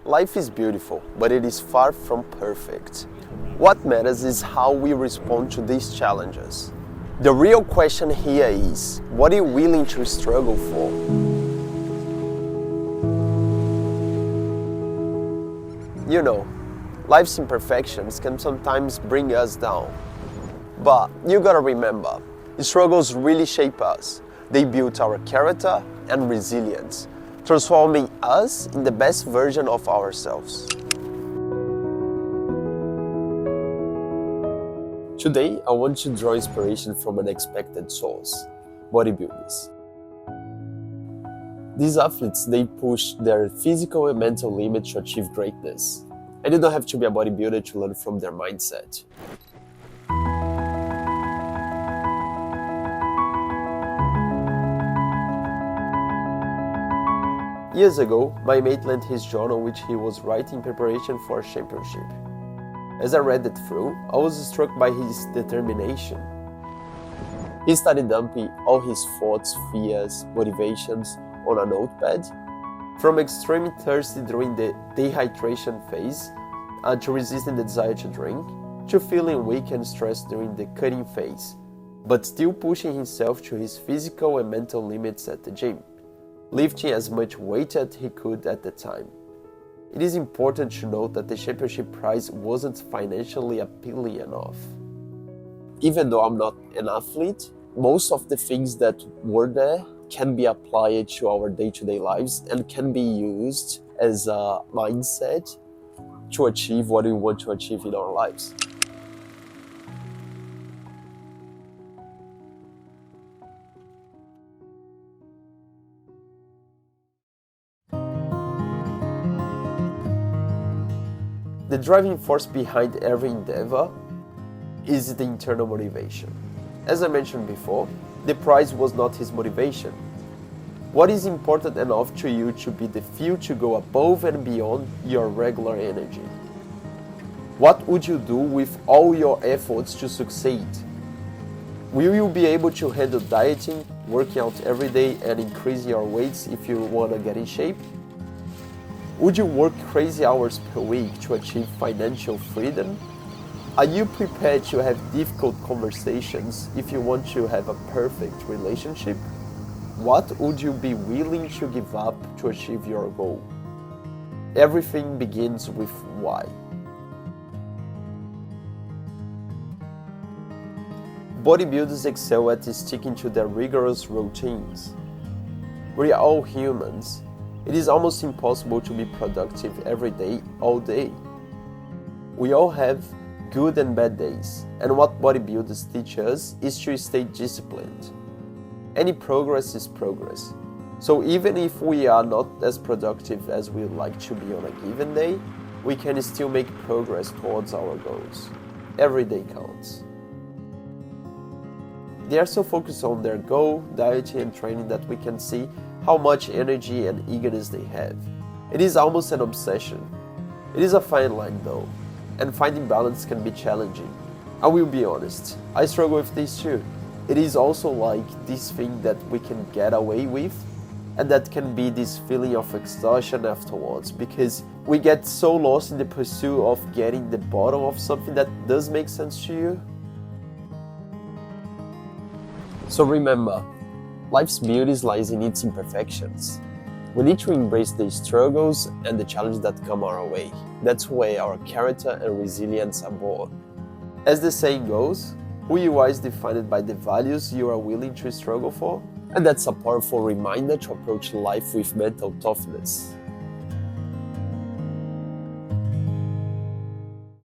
Life is beautiful, but it is far from perfect. What matters is how we respond to these challenges. The real question here is, what are you willing to struggle for? You know, life's imperfections can sometimes bring us down. But you gotta remember, struggles really shape us. They build our character and resilience, transforming us in the best version of ourselves. Today, I want to draw inspiration from an unexpected source, bodybuilders. These athletes, they push their physical and mental limits to achieve greatness. And you don't have to be a bodybuilder to learn from their mindset. Years ago, my mate lent his journal which he was writing in preparation for a championship. As I read it through, I was struck by his determination. He started dumping all his thoughts, fears, motivations on a notepad, from extreme thirsty during the dehydration phase to resisting the desire to drink, to feeling weak and stressed during the cutting phase, but still pushing himself to his physical and mental limits at the gym, lifting as much weight as he could at the time. It is important to note that the championship prize wasn't financially appealing enough. Even though I'm not an athlete, most of the things that were there can be applied to our day-to-day lives and can be used as a mindset to achieve what we want to achieve in our lives. The driving force behind every endeavor is the internal motivation. As I mentioned before, the prize was not his motivation. What is important enough to you to be the fuel to go above and beyond your regular energy? What would you do with all your efforts to succeed? Will you be able to handle dieting, working out every day, and increasing your weights if you want to get in shape? Would you work crazy hours per week to achieve financial freedom? Are you prepared to have difficult conversations if you want to have a perfect relationship? What would you be willing to give up to achieve your goal? Everything begins with why. Bodybuilders excel at sticking to their rigorous routines. We are all humans. It is almost impossible to be productive every day, all day. We all have good and bad days, and what bodybuilders teach us is to stay disciplined. Any progress is progress. So even if we are not as productive as we like to be on a given day, we can still make progress towards our goals. Every day counts. They are so focused on their goal, dieting and training that we can see how much energy and eagerness they have. It is almost an obsession. It is a fine line though, and finding balance can be challenging. I will be honest, I struggle with this too. It is also like this thing that we can get away with, and that can be this feeling of exhaustion afterwards, because we get so lost in the pursuit of getting the bottom of something that does make sense to you. So remember, life's beauty lies in its imperfections. We need to embrace the struggles and the challenges that come our way. That's where our character and resilience are born. As the saying goes, who you are is defined by the values you are willing to struggle for, and that's a powerful reminder to approach life with mental toughness.